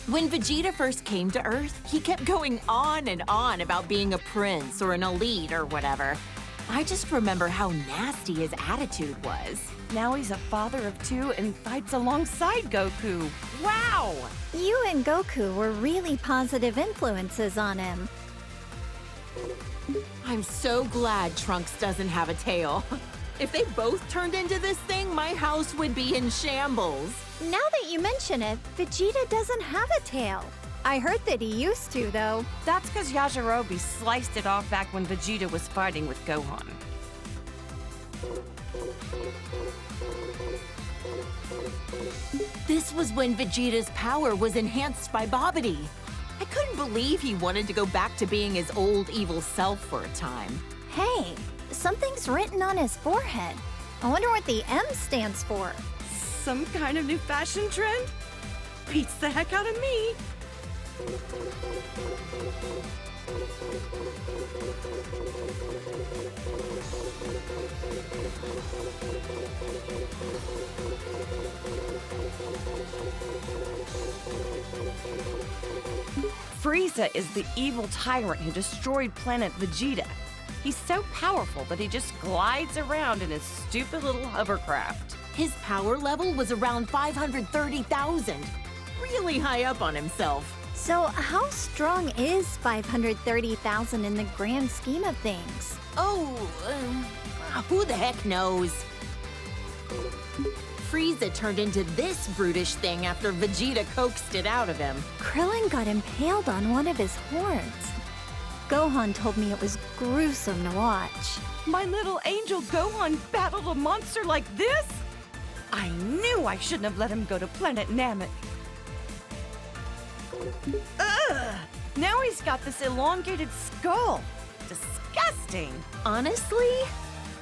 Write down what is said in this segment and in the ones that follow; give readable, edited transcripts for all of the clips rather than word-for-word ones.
When Vegeta first came to Earth, he kept going on and on about being a prince or an elite or whatever. I just remember how nasty his attitude was. Now he's a father of two and fights alongside Goku. Wow! You and Goku were really positive influences on him. I'm so glad Trunks doesn't have a tail. If they both turned into this thing, my house would be in shambles. Now that you mention it, Vegeta doesn't have a tail. I heard that he used to, though. That's because Yajirobe sliced it off back when Vegeta was fighting with Gohan. This was when Vegeta's power was enhanced by Babidi. I couldn't believe he wanted to go back to being his old evil self for a time. Hey, something's written on his forehead. I wonder what the M stands for. Some kind of new fashion trend? Beats the heck out of me. Frieza is the evil tyrant who destroyed planet Vegeta. He's so powerful that he just glides around in his stupid little hovercraft. His power level was around 530,000. Really high up on himself. So how strong is 530,000 in the grand scheme of things? Oh, who the heck knows? Frieza turned into this brutish thing after Vegeta coaxed it out of him. Krillin got impaled on one of his horns. Gohan told me it was gruesome to watch. My little angel Gohan battled a monster like this? I knew I shouldn't have let him go to Planet Namek. Ugh! Now he's got this elongated skull. Disgusting! Honestly,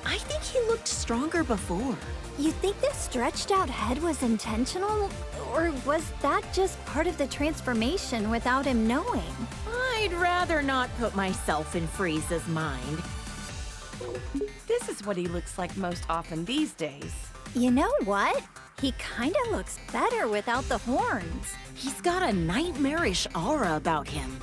I think he looked stronger before. You think the stretched out head was intentional? Or was that just part of the transformation without him knowing? I'd rather not put myself in Frieza's mind. This is what he looks like most often these days. You know what? He kinda looks better without the horns. He's got a nightmarish aura about him.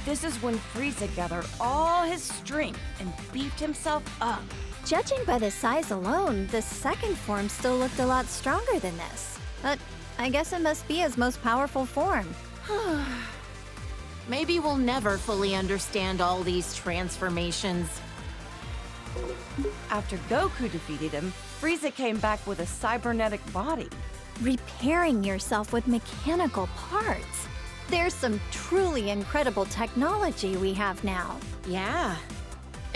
This is when Frieza gathered all his strength and beefed himself up. Judging by the size alone, the second form still looked a lot stronger than this. But I guess it must be his most powerful form. Maybe we'll never fully understand all these transformations. After Goku defeated him, Frieza came back with a cybernetic body. Repairing yourself with mechanical parts. There's some truly incredible technology we have now. Yeah.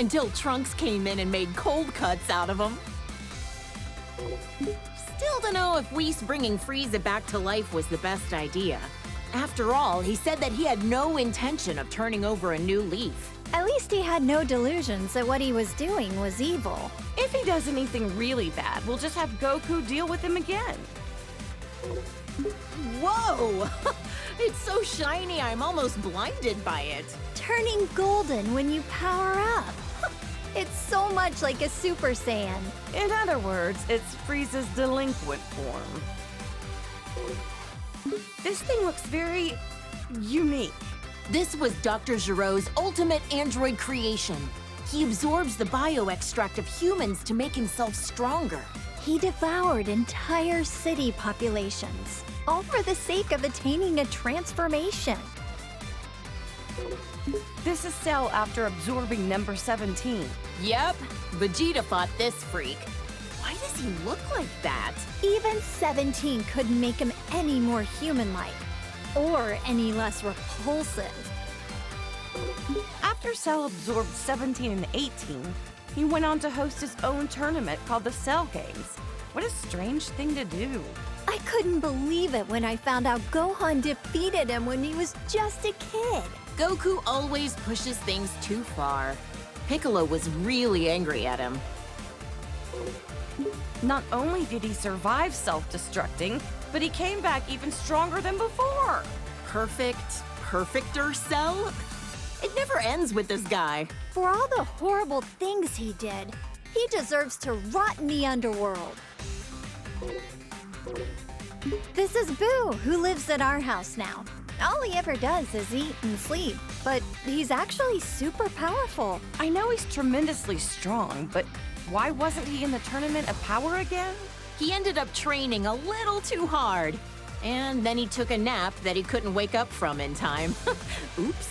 Until Trunks came in and made cold cuts out of him. Still don't know if Whis bringing Frieza back to life was the best idea. After all, he said that he had no intention of turning over a new leaf. At least he had no delusions that what he was doing was evil. If he does anything really bad, we'll just have Goku deal with him again. Whoa! It's so shiny, I'm almost blinded by it. Turning golden when you power up. It's so much like a Super Saiyan. In other words, it's Frieza's delinquent form. This thing looks very unique. This was Dr. Giro's ultimate android creation. He absorbs the bioextract of humans to make himself stronger. He devoured entire city populations, all for the sake of attaining a transformation. This is Cell after absorbing number 17. Yep, Vegeta fought this freak. Why does he look like that? Even 17 couldn't make him any more human-like, or any less repulsive. After Cell absorbed 17 and 18, he went on to host his own tournament called the Cell Games. What a strange thing to do. I couldn't believe it when I found out Gohan defeated him when he was just a kid. Goku always pushes things too far. Piccolo was really angry at him. Not only did he survive self-destructing, but he came back even stronger than before. Perfecter Cell? It never ends with this guy. For all the horrible things he did, he deserves to rot in the underworld. This is Boo, who lives at our house now. All he ever does is eat and sleep, but he's actually super powerful. I know he's tremendously strong, but why wasn't he in the Tournament of Power again? He ended up training a little too hard. And then he took a nap that he couldn't wake up from in time. Oops.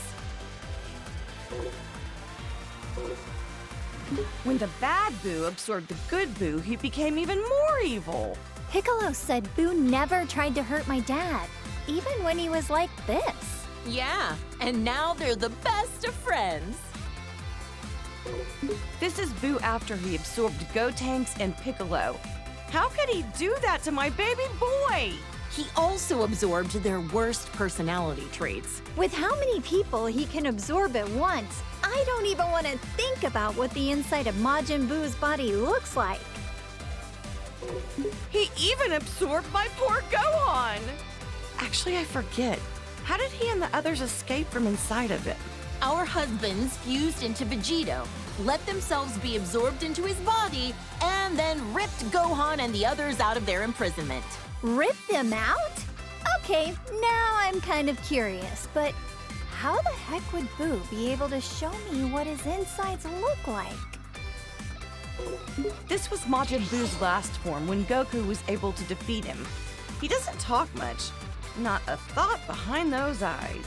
When the bad Boo absorbed the good Boo, he became even more evil. Piccolo said Boo never tried to hurt my dad, even when he was like this. Yeah, and now they're the best of friends. This is Boo after he absorbed Gotenks and Piccolo. How could he do that to my baby boy? He also absorbed their worst personality traits. With how many people he can absorb at once, I don't even want to think about what the inside of Majin Buu's body looks like. He even absorbed my poor Gohan! Actually, I forget. How did he and the others escape from inside of it? Our husbands fused into Vegito, let themselves be absorbed into his body, and then ripped Gohan and the others out of their imprisonment. Rip them out? Okay, now I'm kind of curious, but how the heck would Boo be able to show me what his insides look like? This was Majin Buu's last form when Goku was able to defeat him. He doesn't talk much. Not a thought behind those eyes.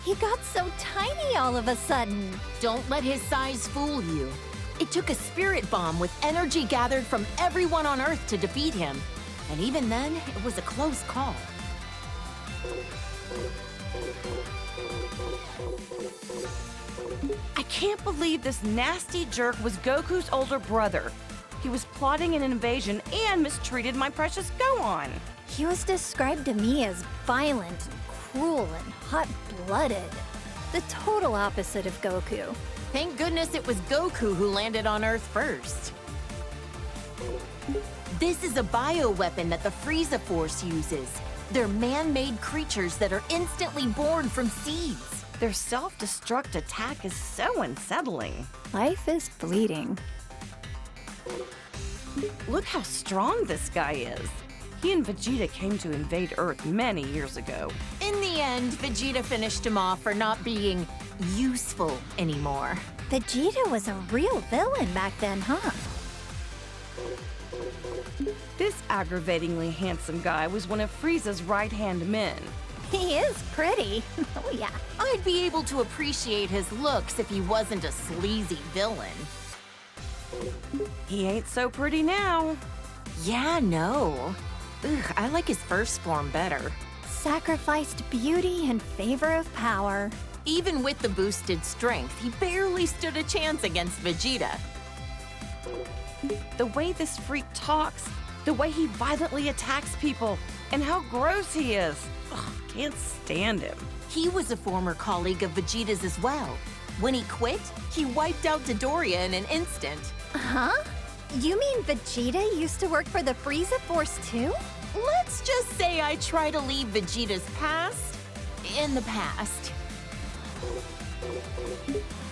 He got so tiny all of a sudden. Don't let his size fool you. It took a spirit bomb with energy gathered from everyone on Earth to defeat him. And even then, it was a close call. I can't believe this nasty jerk was Goku's older brother. He was plotting an invasion and mistreated my precious Gohan. He was described to me as violent and cruel and hot-blooded. The total opposite of Goku. Thank goodness it was Goku who landed on Earth first. This is a bioweapon that the Frieza Force uses. They're man-made creatures that are instantly born from seeds. Their self-destruct attack is so unsettling. Life is fleeting. Look how strong this guy is. He and Vegeta came to invade Earth many years ago. In the end, Vegeta finished him off for not being useful anymore. Vegeta was a real villain back then, huh? This aggravatingly handsome guy was one of Frieza's right-hand men. He is pretty. Oh, yeah. I'd be able to appreciate his looks if he wasn't a sleazy villain. He ain't so pretty now. Yeah, no. Ugh, I like his first form better. Sacrificed beauty in favor of power. Even with the boosted strength, he barely stood a chance against Vegeta. The way this freak talks, the way he violently attacks people, and how gross he is. Ugh, can't stand him. He was a former colleague of Vegeta's as well. When he quit, he wiped out Dodoria in an instant. Huh? You mean Vegeta used to work for the Frieza Force too? Let's just say I try to leave Vegeta's past in the past.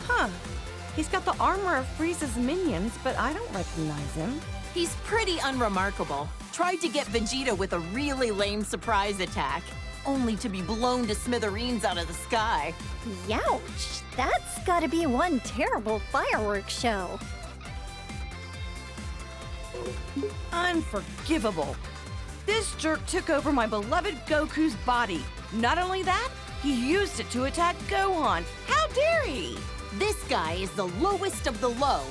Huh. He's got the armor of Frieza's minions, but I don't recognize him. He's pretty unremarkable. Tried to get Vegeta with a really lame surprise attack, only to be blown to smithereens out of the sky. Youch! That's gotta be one terrible fireworks show. Unforgivable. This jerk took over my beloved Goku's body. Not only that, he used it to attack Gohan. How dare he? This guy is the lowest of the low.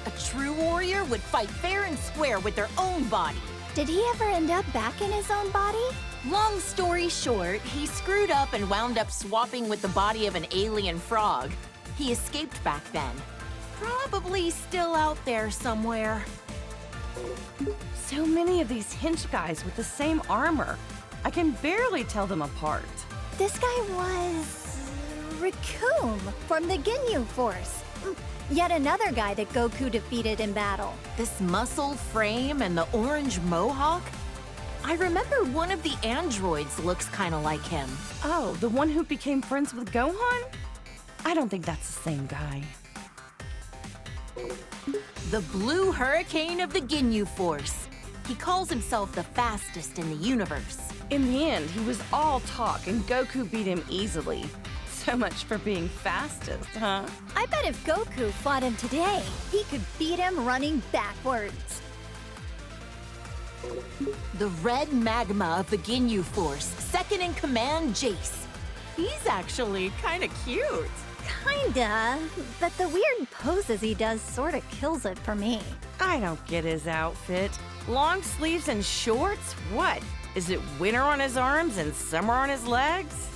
A true warrior would fight fair and square with their own body. Did he ever end up back in his own body? Long story short, he screwed up and wound up swapping with the body of an alien frog. He escaped back then. Probably still out there somewhere. So many of these hench guys with the same armor. I can barely tell them apart. This guy was Raccoon from the Ginyu Force. Yet another guy that Goku defeated in battle. This muscle frame and the orange mohawk? I remember one of the androids looks kind of like him. Oh, the one who became friends with Gohan? I don't think that's the same guy. The Blue Hurricane of the Ginyu Force. He calls himself the fastest in the universe. In the end, he was all talk and Goku beat him easily. So much for being fastest, huh? I bet if Goku fought him today, he could beat him running backwards. The red magma of the Ginyu Force, second in command, Jace. He's actually kinda cute. Kinda, but the weird poses he does sorta kills it for me. I don't get his outfit. Long sleeves and shorts? What? Is it winter on his arms and summer on his legs?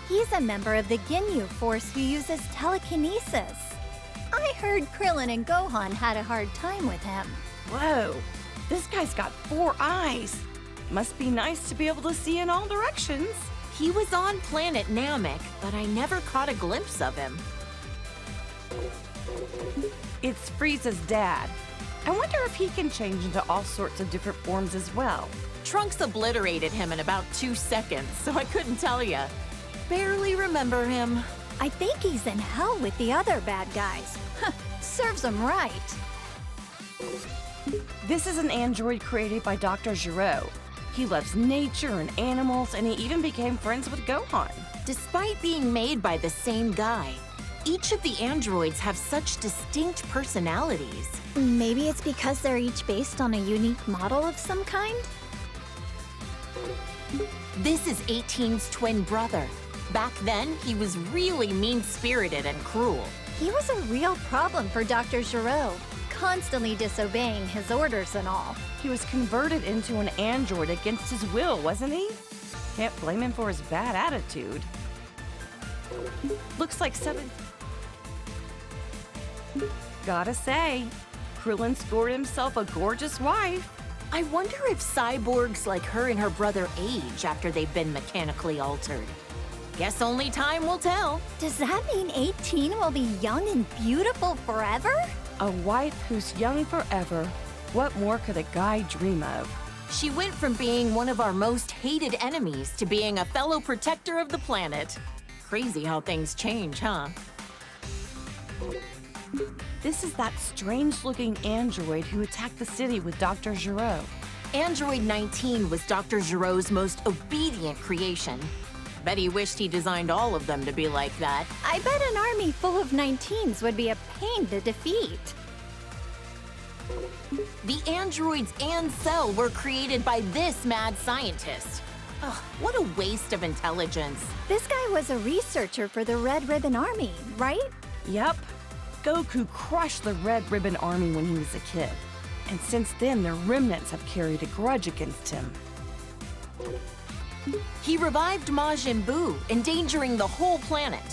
He's a member of the Ginyu Force who uses telekinesis. I heard Krillin and Gohan had a hard time with him. Whoa, this guy's got 4 eyes. Must be nice to be able to see in all directions. He was on planet Namek, but I never caught a glimpse of him. It's Frieza's dad. I wonder if he can change into all sorts of different forms as well. Trunks obliterated him in about 2 seconds, so I couldn't tell ya. Barely remember him. I think he's in hell with the other bad guys. Serves him right. This is an android created by Dr. Giro. He loves nature and animals, and he even became friends with Gohan. Despite being made by the same guy, each of the androids have such distinct personalities. Maybe it's because they're each based on a unique model of some kind? This is 18's twin brother. Back then, he was really mean-spirited and cruel. He was a real problem for Dr. Giro, constantly disobeying his orders and all. He was converted into an android against his will, wasn't he? Can't blame him for his bad attitude. Looks like 7... Gotta say, Krillin scored himself a gorgeous wife. I wonder if cyborgs like her and her brother age after they've been mechanically altered. Guess only time will tell. Does that mean 18 will be young and beautiful forever? A wife who's young forever. What more could a guy dream of? She went from being one of our most hated enemies to being a fellow protector of the planet. Crazy how things change, huh? This is that strange-looking android who attacked the city with Dr. Giro. Android 19 was Dr. Giro's most obedient creation. Bet he wished he designed all of them to be like that. I bet an army full of 19s would be a pain to defeat. The androids and Cell were created by this mad scientist. Ugh, what a waste of intelligence. This guy was a researcher for the Red Ribbon Army, right? Yep. Goku crushed the Red Ribbon Army when he was a kid. And since then, the remnants have carried a grudge against him. He revived Majin Buu, endangering the whole planet.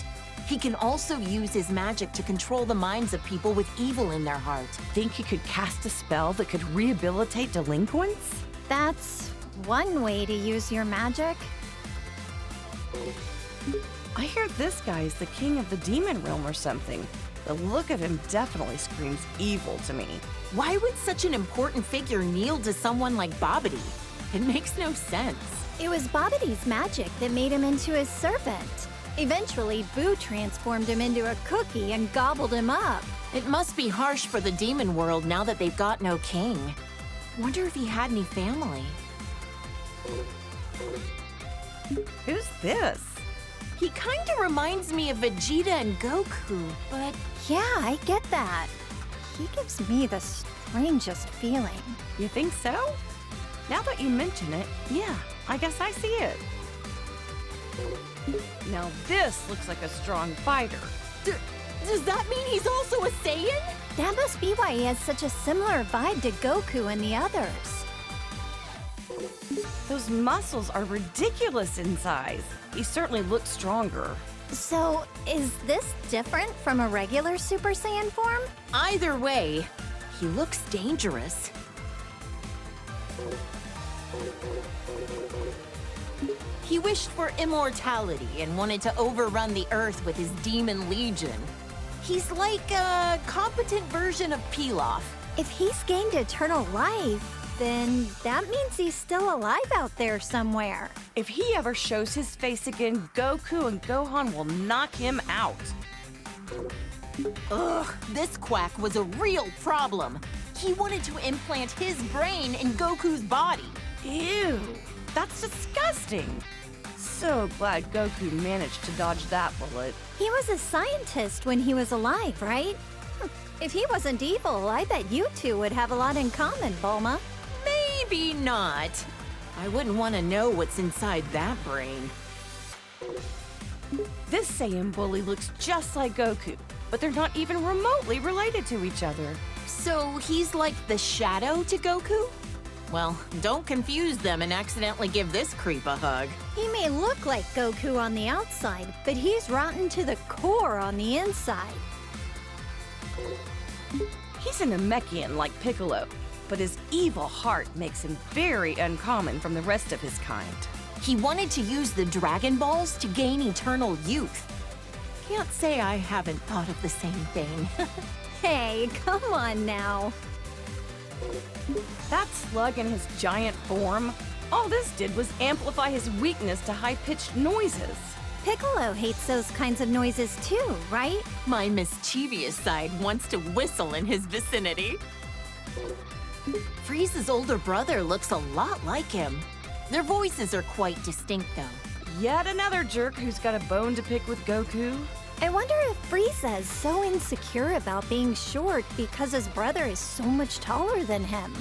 He can also use his magic to control the minds of people with evil in their heart. Think he could cast a spell that could rehabilitate delinquents? That's one way to use your magic. I hear this guy is the king of the demon realm or something. The look of him definitely screams evil to me. Why would such an important figure kneel to someone like Babidi? It makes no sense. It was Babidi's magic that made him into his servant. Eventually, Boo transformed him into a cookie and gobbled him up. It must be harsh for the demon world now that they've got no king. Wonder if he had any family. Who's this? He kinda reminds me of Vegeta and Goku, but Yeah, I get that. He gives me the strangest feeling. You think so? Now that you mention it, yeah, I guess I see it. Now this looks like a strong fighter. does that mean he's also a Saiyan? That must be why he has such a similar vibe to Goku and the others. Those muscles are ridiculous in size. He certainly looks stronger. So, is this different from a regular Super Saiyan form? Either way, he looks dangerous. He wished for immortality and wanted to overrun the Earth with his demon legion. He's like a competent version of Pilaf. If he's gained eternal life, then that means he's still alive out there somewhere. If he ever shows his face again, Goku and Gohan will knock him out. Ugh, this quack was a real problem. He wanted to implant his brain in Goku's body. Ew, that's disgusting. So glad Goku managed to dodge that bullet. He was a scientist when he was alive, right? If he wasn't evil, I bet you two would have a lot in common, Bulma. Maybe not. I wouldn't want to know what's inside that brain. This Saiyan bully looks just like Goku, but they're not even remotely related to each other. So he's like the shadow to Goku? Well, don't confuse them and accidentally give this creep a hug. He may look like Goku on the outside, but he's rotten to the core on the inside. He's a Namekian like Piccolo, but his evil heart makes him very uncommon from the rest of his kind. He wanted to use the Dragon Balls to gain eternal youth. Can't say I haven't thought of the same thing. Hey, come on now. That slug in his giant form, all this did was amplify his weakness to high-pitched noises. Piccolo hates those kinds of noises too, right? My mischievous side wants to whistle in his vicinity. Frieza's older brother looks a lot like him. Their voices are quite distinct, though. Yet another jerk who's got a bone to pick with Goku. I wonder if Frieza is so insecure about being short because his brother is so much taller than him.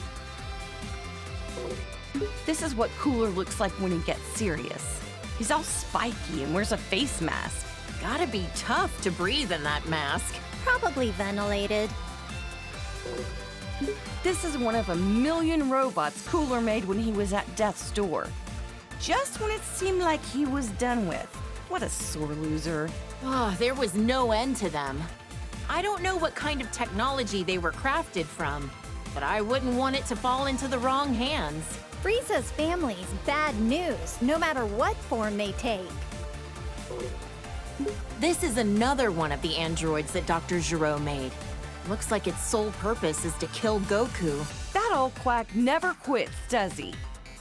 This is what Cooler looks like when he gets serious. He's all spiky and wears a face mask. Gotta be tough to breathe in that mask. Probably ventilated. This is one of a million robots Cooler made when he was at death's door. Just when it seemed like he was done with. What a sore loser. Oh, there was no end to them. I don't know what kind of technology they were crafted from, but I wouldn't want it to fall into the wrong hands. Frieza's family's bad news, no matter what form they take. This is another one of the androids that Dr. Gero made. Looks like its sole purpose is to kill Goku. That old quack never quits, does he?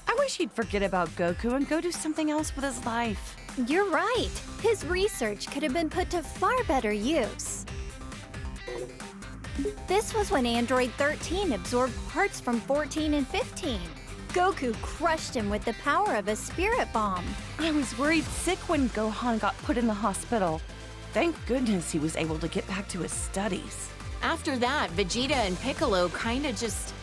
I wish he'd forget about Goku and go do something else with his life. You're right. His research could have been put to far better use. This was when Android 13 absorbed parts from 14 and 15. Goku crushed him with the power of a spirit bomb. I was worried sick when Gohan got put in the hospital. Thank goodness he was able to get back to his studies. After that, Vegeta and Piccolo kinda just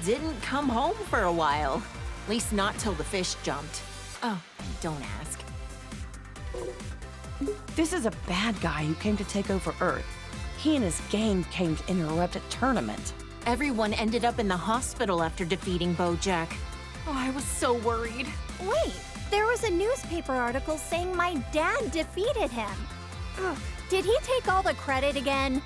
didn't come home for a while. At least not till the fish jumped. Oh, don't ask. This is a bad guy who came to take over Earth. He and his gang came to interrupt a tournament. Everyone ended up in the hospital after defeating Bojack. Oh, I was so worried. Wait, there was a newspaper article saying my dad defeated him. Ugh, did he take all the credit again?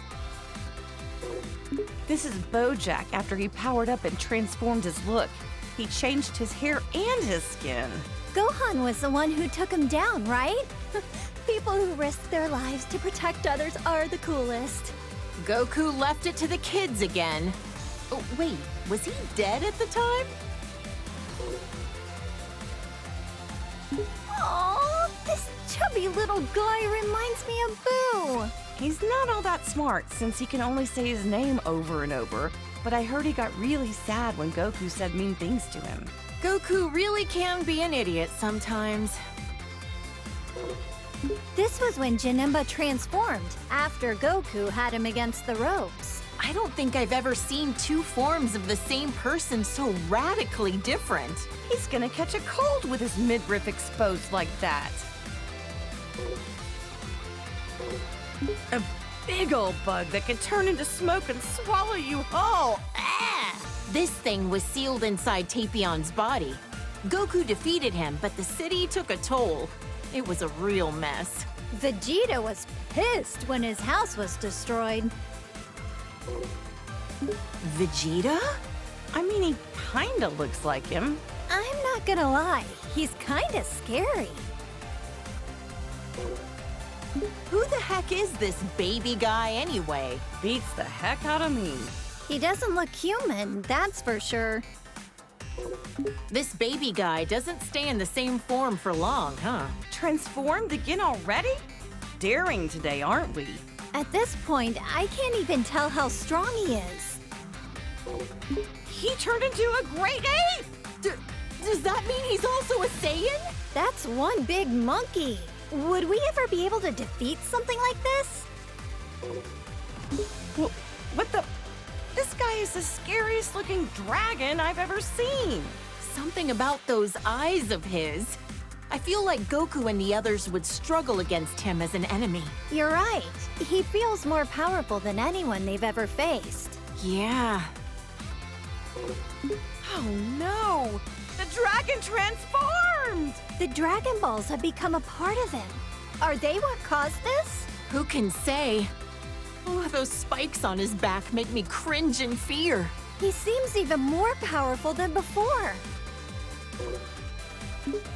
This is Bojack after he powered up and transformed his look. He changed his hair and his skin. Gohan was the one who took him down, right? People who risk their lives to protect others are the coolest. Goku left it to the kids again. Oh, wait, was he dead at the time? Aww, this chubby little guy reminds me of Boo. He's not all that smart since he can only say his name over and over, but I heard he got really sad when Goku said mean things to him. Goku really can be an idiot sometimes. This was when Janemba transformed, after Goku had him against the ropes. I don't think I've ever seen two forms of the same person so radically different. He's gonna catch a cold with his midriff exposed like that. A big old bug that can turn into smoke and swallow you whole. Ah! This thing was sealed inside Tapion's body. Goku defeated him, but the city took a toll. It was a real mess. Vegeta was pissed when his house was destroyed. Vegeta? I mean, he kinda looks like him. I'm not gonna lie, he's kinda scary. Who the heck is this baby guy anyway? Beats the heck out of me. He doesn't look human, that's for sure. This baby guy doesn't stay in the same form for long, huh? Transformed again already? Daring today, aren't we? At this point, I can't even tell how strong he is. He turned into a great ape! Does that mean he's also a Saiyan? That's one big monkey. Would we ever be able to defeat something like this? Well, what the? This guy is the scariest looking dragon I've ever seen. Something about those eyes of his. I feel like Goku and the others would struggle against him as an enemy. You're right. He feels more powerful than anyone they've ever faced. Yeah. Oh no! The dragon transformed! The Dragon Balls have become a part of him. Are they what caused this? Who can say? Oh, those spikes on his back make me cringe in fear. He seems even more powerful than before.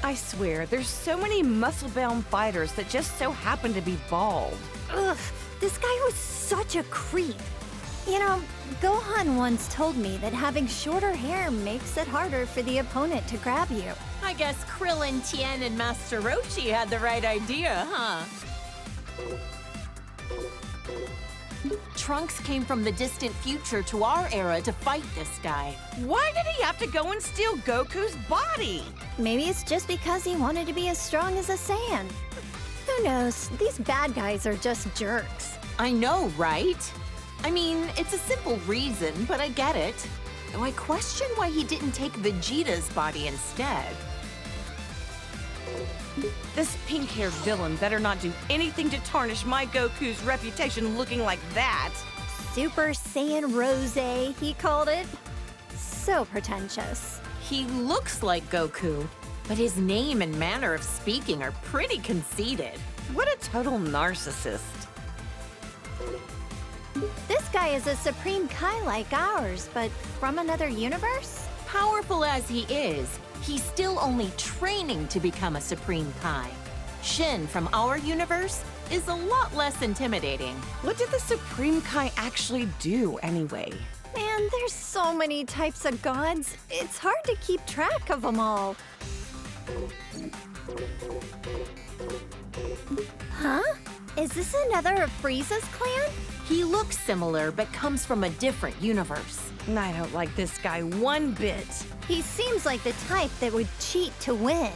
I swear, there's so many muscle-bound fighters that just so happen to be bald. Ugh, this guy was such a creep. You know, Gohan once told me that having shorter hair makes it harder for the opponent to grab you. I guess Krillin, Tien, and Master Roshi had the right idea, huh? Trunks came from the distant future to our era to fight this guy. Why did he have to go and steal Goku's body? Maybe it's just because he wanted to be as strong as a Saiyan. Who knows? These bad guys are just jerks. I know, right? I mean, it's a simple reason, but I get it. Though I question why he didn't take Vegeta's body instead. This pink-haired villain better not do anything to tarnish my Goku's reputation looking like that. Super Saiyan Rose, he called it. So pretentious. He looks like Goku, but his name and manner of speaking are pretty conceited. What a total narcissist. This guy is a Supreme Kai like ours, but from another universe? Powerful as he is, he's still only training to become a Supreme Kai. Shin from our universe is a lot less intimidating. What did the Supreme Kai actually do, anyway? Man, there's so many types of gods. It's hard to keep track of them all. Huh? Is this another of Frieza's clan? He looks similar, but comes from a different universe. I don't like this guy one bit. He seems like the type that would cheat to win.